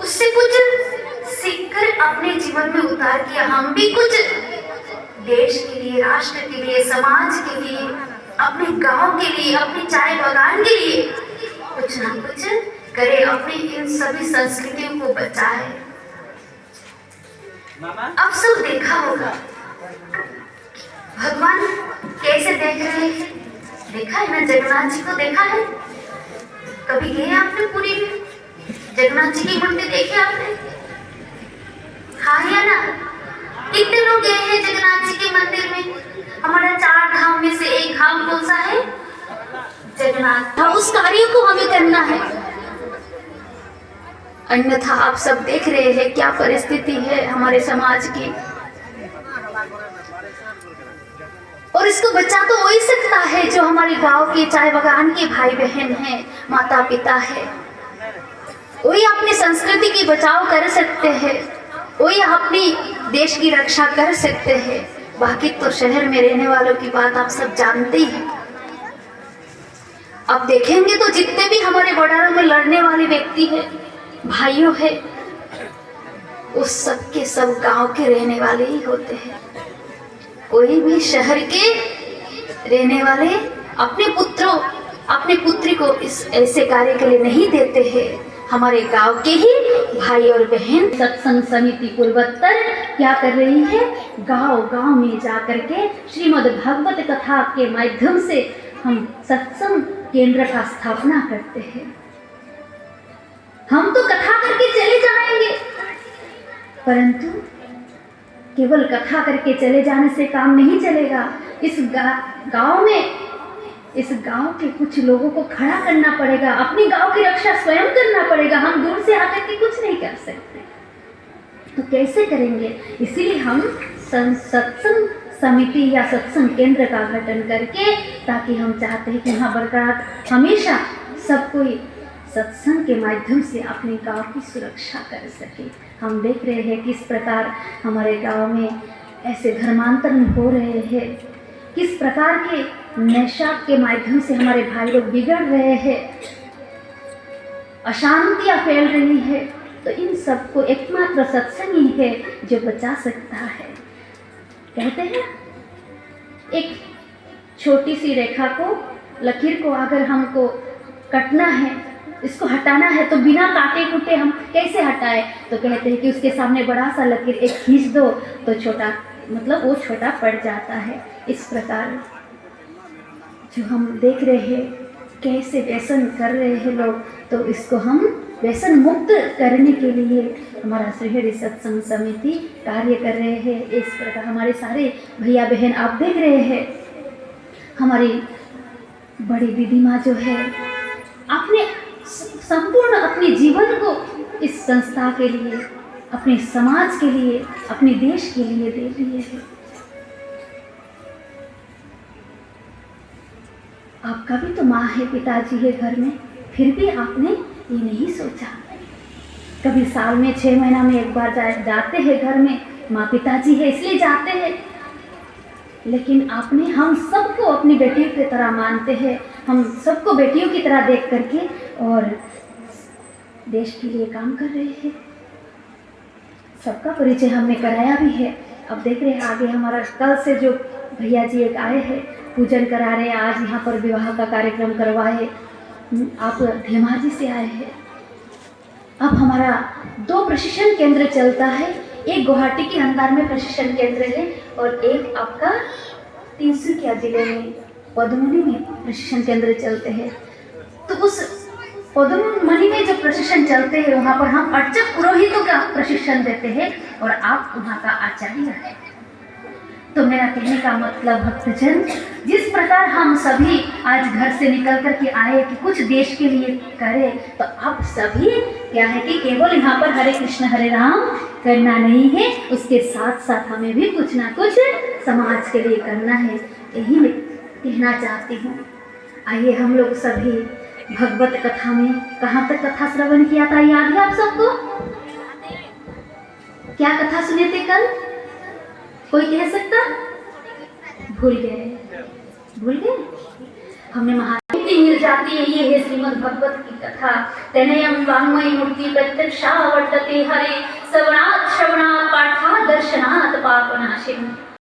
उससे कुछ सीखकर अपने जीवन में उतार किया हम भी कुछ देश के लिए, राष्ट्र के लिए, समाज के लिए, अपने गांव के लिए, अपने चाय बागान के लिए कुछ ना कुछ करे, अपनी इन सभी संस्कृतियों को बचाए। अब सब देखा होगा भगवान कैसे देख रहे हैं, देखा है ना, जगन्नाथ जी को देखा है? कभी गए आपने पुरी में? जगन्नाथ जी की मूर्ति देखी आपने? हाँ या ना? कितने लोग गए हैं जगन्नाथ जी के मंदिर में? हमारा 4 धाम में से एक धाम कौन सा है? जगन्नाथ। उस कार्य को हमें करना है, अन्यथा आप सब देख रहे हैं क्या परिस्थिति है हमारे समाज की। और इसको बचा तो वही सकता है जो हमारे गांव के चाय बागान के भाई बहन हैं, माता पिता है। वही अपनी संस्कृति की बचाव कर सकते हैं, वही अपनी देश की रक्षा कर सकते हैं। बाकी तो शहर में रहने वालों की बात आप सब जानते ही हैं। अब देखेंगे तो जितने भी हमारे बॉर्डरों में लड़ने वाले व्यक्ति हैं, भाइयों है, उस सब के सब गांव के रहने वाले ही होते हैं। कोई भी शहर के रहने वाले अपने पुत्रों, अपने पुत्री को इस ऐसे कार्य के लिए नहीं देते हैं। हमारे गांव के ही भाई और बहन सत्संग समिति पूर्वोत्तर क्या कर रही है, गांव गांव में जाकर के श्रीमद् भागवत कथा के माध्यम से हम सत्संग केंद्र का स्थापना करते हैं। हम तो कथा करके चले जाएंगे, परंतु केवल कथा करके चले जाने से काम नहीं चलेगा। इस गांव में, इस गांव के कुछ लोगों को खड़ा करना पड़ेगा, अपनी गांव की रक्षा स्वयं करना पड़ेगा। हम दूर से आकर के कुछ नहीं कर सकते, तो कैसे करेंगे? इसीलिए हम सत्संग समिति या सत्संग केंद्र का गठन करके, ताकि हम चाहते हैं कि यहाँ बरकरार हमेशा सब कोई सत्संग के माध्यम से अपने गांव की सुरक्षा कर सके। हम देख रहे हैं किस प्रकार हमारे गांव में ऐसे धर्मांतरण हो रहे हैं, किस प्रकार के नशा के माध्यम से हमारे भाई लोग बिगड़ रहे हैं, अशांतियाँ फैल रही है। तो इन सबको एकमात्र सत्संग ही है जो बचा सकता है। कहते हैं एक छोटी सी रेखा को, लकीर को अगर हमको कटना है, इसको हटाना है, तो बिना काटे कुटे हम कैसे हटाए? तो कहते हैं कि उसके सामने बड़ा सा लकीर एक खींच दो तो छोटा, मतलब वो छोटा पड़ जाता है। इस प्रकार जो हम देख रहे हैं कैसे व्यसन कर रहे हैं लोग, तो इसको हम व्यसन मुक्त करने के लिए हमारा श्रीहरि सत्संग समिति कार्य कर रहे हैं। इस प्रकार हमारे सारे भैया बहन आप देख रहे हैं, हमारी बड़ी दीदी माँ जो है अपने संपूर्ण अपने जीवन को इस संस्था के लिए, अपने समाज के लिए, अपने देश के लिए दे दिए हैं। आपका भी तो माँ है, पिताजी है घर में, फिर भी आपने ये नहीं सोचा। कभी साल में 6 महीना में एक बार जाते हैं घर में, माँ पिताजी है इसलिए जाते हैं, लेकिन आपने हम सबको अपनी बेटियों की तरह मानते हैं, हम सबको बेटियों की तरह देख करके और देश के लिए काम कर रहे हैं। सबका परिचय हमने कराया भी है। अब देख रहे हैं आगे हमारा कल से जो भैया जी एक आए हैं, पूजन करा रहे हैं, आज यहाँ पर विवाह का कार्यक्रम करवाए, आप धेमाजी से आए हैं। अब हमारा 2 प्रशिक्षण केंद्र चलता है, एक गुवाहाटी के अंदर में प्रशिक्षण केंद्र है और एक आपका तिनसुकिया जिले में पद्मनी में प्रशिक्षण केंद्र चलते हैं। तो उस पद्मनी में जो प्रशिक्षण चलते हैं वहाँ पर हम अर्चक पुरोहितों का प्रशिक्षण देते हैं और आप वहाँ का आचार्य हैं। तो मेरा कहने का मतलब भक्तजन, जिस प्रकार हम सभी आज घर से निकल कर के आए कि कुछ देश के लिए करें, तो आप सभी क्या है कि केवल यहाँ पर हरे कृष्ण हरे राम करना नहीं है, उसके साथ साथ हमें भी कुछ ना कुछ समाज के लिए करना है। यही मैं कहना चाहती हूँ। आइए हम लोग सभी भगवत कथा में कहाँ तक कथा श्रवण किया था, याद है आप सबको? क्या कथा सुने थे कल? कोई कह सकता? भूल गए? हमने महादेव जाती है। ये है श्रीमद् भगवत की कथा। तनयम वाङ्मयी मूर्ति प्रत्यक्षा वर्तते हरे, श्रवणात् श्रवणात् पाठात् दर्शनात् पापनाशिनी।